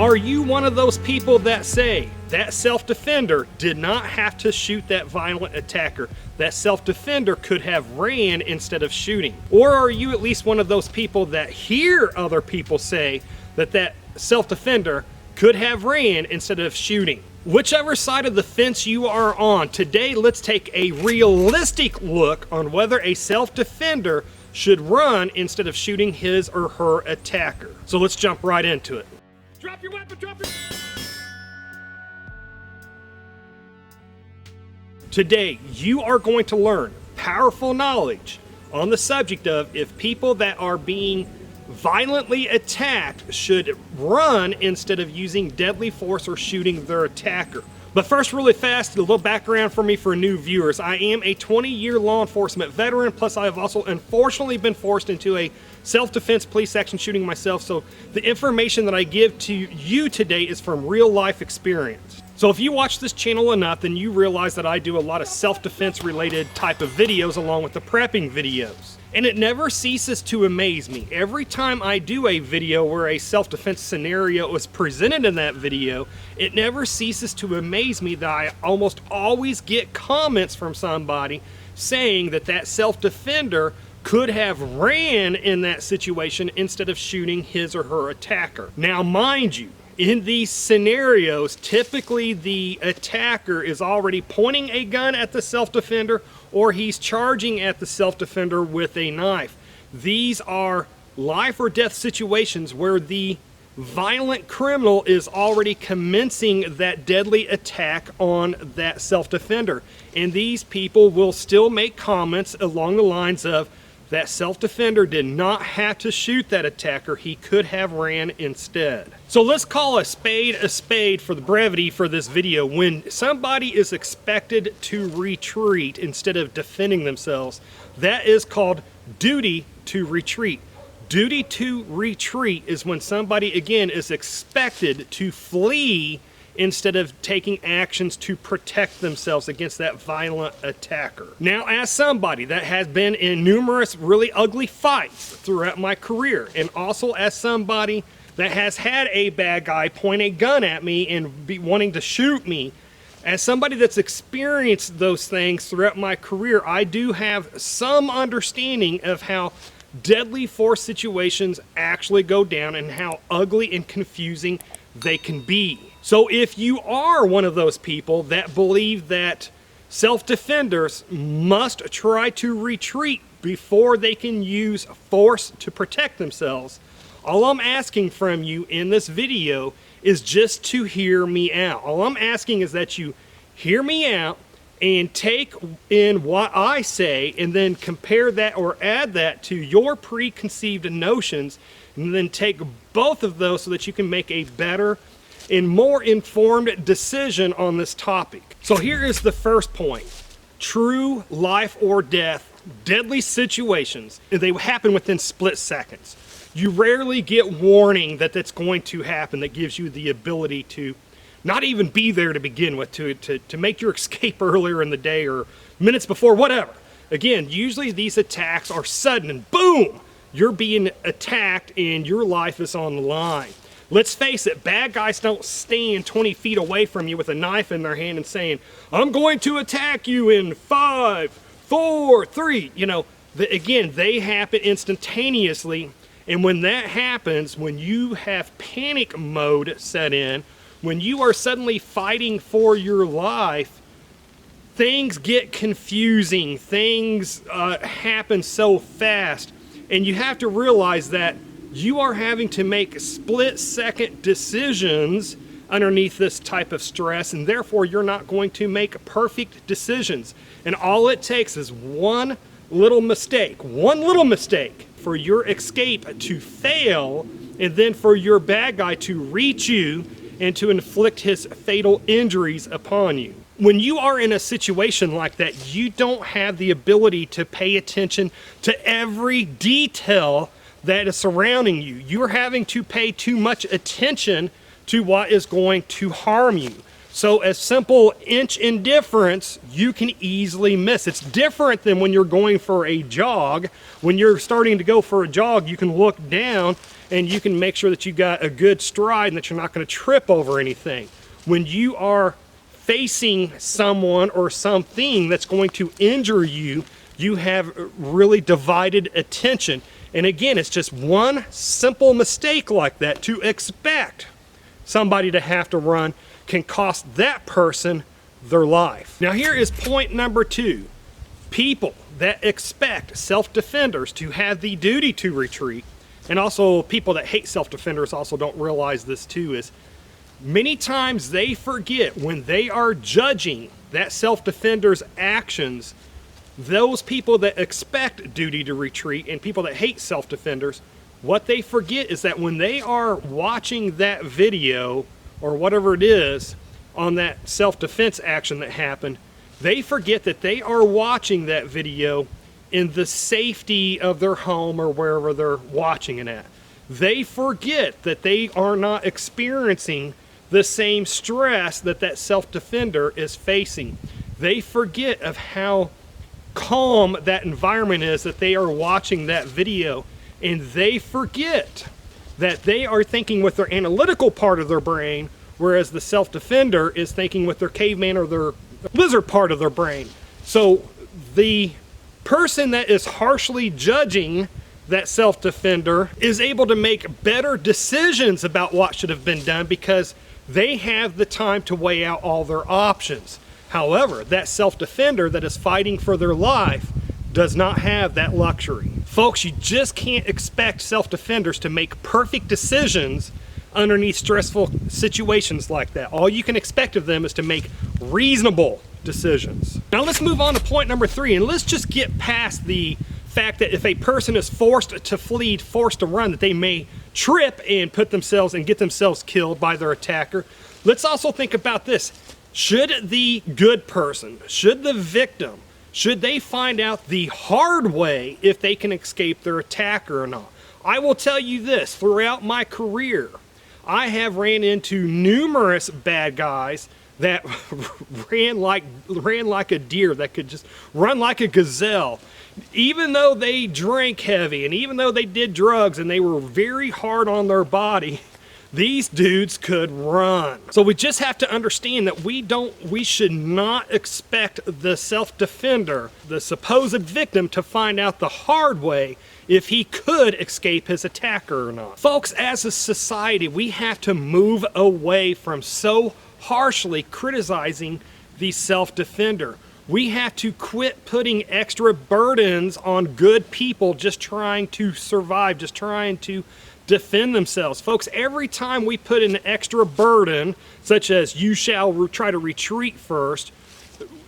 Are you one of those people that say that self-defender did not have to shoot that violent attacker? That self-defender could have ran instead of shooting? Or are you at least one of those people that hear other people say that that self-defender could have ran instead of shooting? Whichever side of the fence you are on, today let's take a realistic look on whether a self-defender should run instead of shooting his or her attacker. So let's jump right into it. Drop your weapon, drop your... Today, you are going to learn powerful knowledge on the subject of if people that are being violently attacked should run instead of using deadly force or shooting their attacker. But first, really fast, a little background for me for new viewers. I am a 20-year law enforcement veteran, plus I have also unfortunately been forced into a self-defense police action shooting myself, so the information that I give to you today is from real life experience. So if you watch this channel enough, then you realize that I do a lot of self-defense related type of videos along with the prepping videos. And it never ceases to amaze me. Every time I do a video where a self-defense scenario is presented in that video, it never ceases to amaze me that I almost always get comments from somebody saying that that self-defender could have ran in that situation instead of shooting his or her attacker. Now, mind you, in these scenarios, typically the attacker is already pointing a gun at the self-defender or he's charging at the self-defender with a knife. These are life or death situations where the violent criminal is already commencing that deadly attack on that self-defender. And these people will still make comments along the lines of, that self-defender did not have to shoot that attacker, he could have ran instead. So let's call a spade for the brevity for this video. When somebody is expected to retreat instead of defending themselves, that is called duty to retreat. Duty to retreat is when somebody, again, is expected to flee instead of taking actions to protect themselves against that violent attacker. Now, as somebody that has been in numerous really ugly fights throughout my career, and also as somebody that has had a bad guy point a gun at me and be wanting to shoot me, as somebody that's experienced those things throughout my career, I do have some understanding of how deadly force situations actually go down and how ugly and confusing they can be. So if you are one of those people that believe that self-defenders must try to retreat before they can use force to protect themselves, all I'm asking from you in this video is just to hear me out. All I'm asking is that you hear me out and take in what I say and then compare that or add that to your preconceived notions, and then take both of those so that you can make a better and more informed decision on this topic. So here is the first point. True life or death, deadly situations, they happen within split seconds. You rarely get warning that that's going to happen that gives you the ability to not even be there to begin with, to make your escape earlier in the day or minutes before, whatever. Again, usually these attacks are sudden and boom, you're being attacked and your life is on the line. Let's face it, bad guys don't stand 20 feet away from you with a knife in their hand and saying, I'm going to attack you in 5, 4, 3. You know, again, they happen instantaneously. And when that happens, when you have panic mode set in, when you are suddenly fighting for your life, things get confusing. Things happen so fast. And you have to realize that you are having to make split-second decisions underneath this type of stress, and therefore you're not going to make perfect decisions. And all it takes is one little mistake for your escape to fail, and then for your bad guy to reach you and to inflict his fatal injuries upon you. When you are in a situation like that, you don't have the ability to pay attention to every detail that is surrounding you. You're having to pay too much attention to what is going to harm you. So a simple inch in difference, you can easily miss. It's different than when you're going for a jog. When you're starting to go for a jog, you can look down and you can make sure that you got a good stride and that you're not going to trip over anything. When you are facing someone or something that's going to injure you, you have really divided attention. And again, it's just one simple mistake like that to expect somebody to have to run can cost that person their life. Now here is point number 2. People that expect self-defenders to have the duty to retreat, and also people that hate self-defenders also don't realize this too, is many times they forget when they are judging that self-defender's actions, those people that expect duty to retreat and people that hate self-defenders, what they forget is that when they are watching that video or whatever it is on that self-defense action that happened, they forget that they are watching that video in the safety of their home or wherever they're watching it at. They forget that they are not experiencing the same stress that that self-defender is facing. They forget of how calm that environment is that they are watching that video, and they forget that they are thinking with their analytical part of their brain, whereas the self-defender is thinking with their caveman or their lizard part of their brain. So the person that is harshly judging that self-defender is able to make better decisions about what should have been done because they have the time to weigh out all their options. However, that self-defender that is fighting for their life does not have that luxury. Folks, you just can't expect self-defenders to make perfect decisions underneath stressful situations like that. All you can expect of them is to make reasonable decisions. Now let's move on to point number 3, and let's just get past the fact that if a person is forced to flee, forced to run, that they may trip and put themselves and get themselves killed by their attacker. Let's also think about this. Should the good person, should the victim, should they find out the hard way if they can escape their attacker or not? I will tell you this, throughout my career, I have ran into numerous bad guys that ran like a deer, that could just run like a gazelle. Even though they drank heavy and even though they did drugs and they were very hard on their body, these dudes could run. So we just have to understand that we should not expect the self-defender, the supposed victim, to find out the hard way if he could escape his attacker or not. Folks, as a society, we have to move away from so harshly criticizing the self-defender. We have to quit putting extra burdens on good people just trying to survive, just trying to defend themselves. Folks, every time we put an extra burden, such as you shall try to retreat first,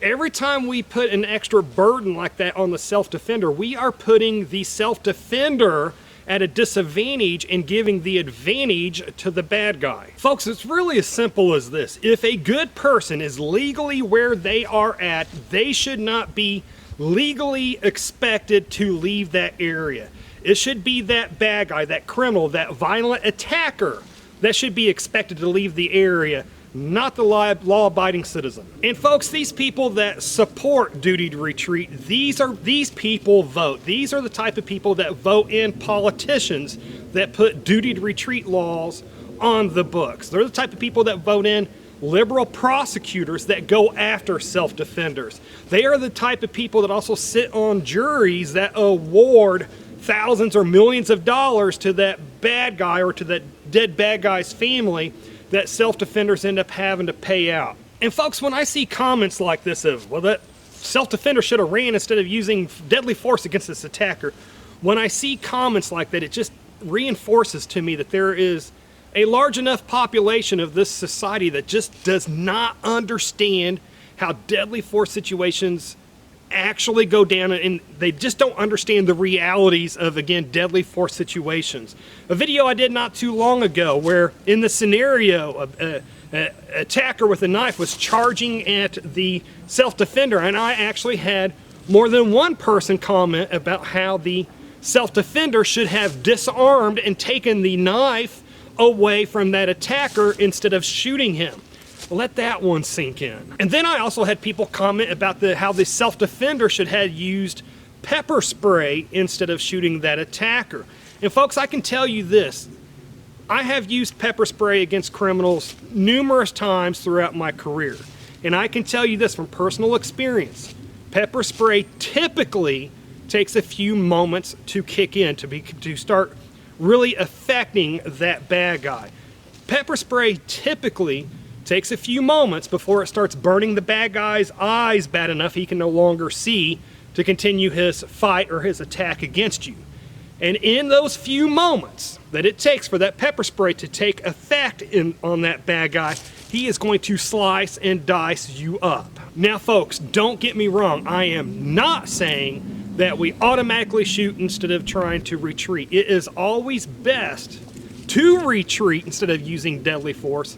every time we put an extra burden like that on the self-defender, we are putting the self-defender at a disadvantage and giving the advantage to the bad guy. Folks, it's really as simple as this. If a good person is legally where they are at, they should not be legally expected to leave that area. It should be that bad guy, that criminal, that violent attacker that should be expected to leave the area, not the law-abiding citizen. And folks, these people that support duty to retreat, these people vote. These are the type of people that vote in politicians that put duty to retreat laws on the books. They're the type of people that vote in liberal prosecutors that go after self-defenders. They are the type of people that also sit on juries that award thousands or millions of dollars to that bad guy or to that dead bad guy's family that self-defenders end up having to pay out. And folks, when I see comments like this of, well, that self-defender should have ran instead of using deadly force against this attacker, when I see comments like that, it just reinforces to me that there is a large enough population of this society that just does not understand how deadly force situations actually go down, and they just don't understand the realities of, again, deadly force situations. A video I did not too long ago where in the scenario an attacker with a knife was charging at the self-defender, and I actually had more than one person comment about how the self-defender should have disarmed and taken the knife away from that attacker instead of shooting him. Let that one sink in. And then I also had people comment about how the self-defender should have used pepper spray instead of shooting that attacker. And folks, I can tell you this. I have used pepper spray against criminals numerous times throughout my career. And I can tell you this from personal experience. Pepper spray typically takes a few moments to kick in, to start really affecting that bad guy. Pepper spray typically takes a few moments before it starts burning the bad guy's eyes bad enough he can no longer see to continue his fight or his attack against you. And in those few moments that it takes for that pepper spray to take effect on that bad guy, he is going to slice and dice you up. Now folks, don't get me wrong, I am not saying that we automatically shoot instead of trying to retreat. It is always best to retreat instead of using deadly force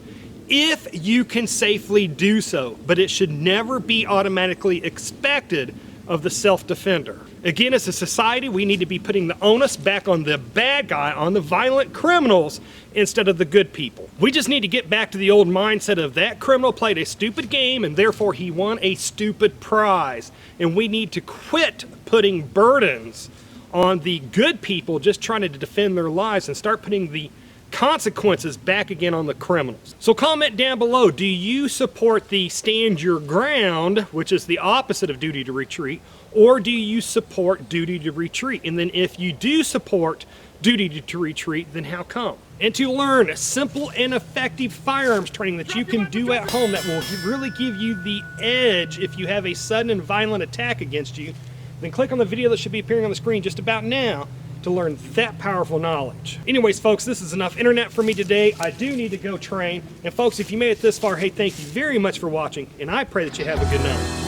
if you can safely do so, but it should never be automatically expected of the self-defender. Again, as a society, we need to be putting the onus back on the bad guy, on the violent criminals, instead of the good people. We just need to get back to the old mindset of that criminal played a stupid game and therefore he won a stupid prize. And we need to quit putting burdens on the good people just trying to defend their lives and start putting the consequences back again on the criminals. So comment down below, do you support the stand your ground, which is the opposite of duty to retreat, or do you support duty to retreat? And then if you do support duty to retreat, then how come? And to learn simple and effective firearms training that you can do at home that will really give you the edge if you have a sudden and violent attack against you, then click on the video that should be appearing on the screen just about now to learn that powerful knowledge. Anyways, folks, this is enough internet for me today. I do need to go train. And folks, if you made it this far, hey, thank you very much for watching, and I pray that you have a good night.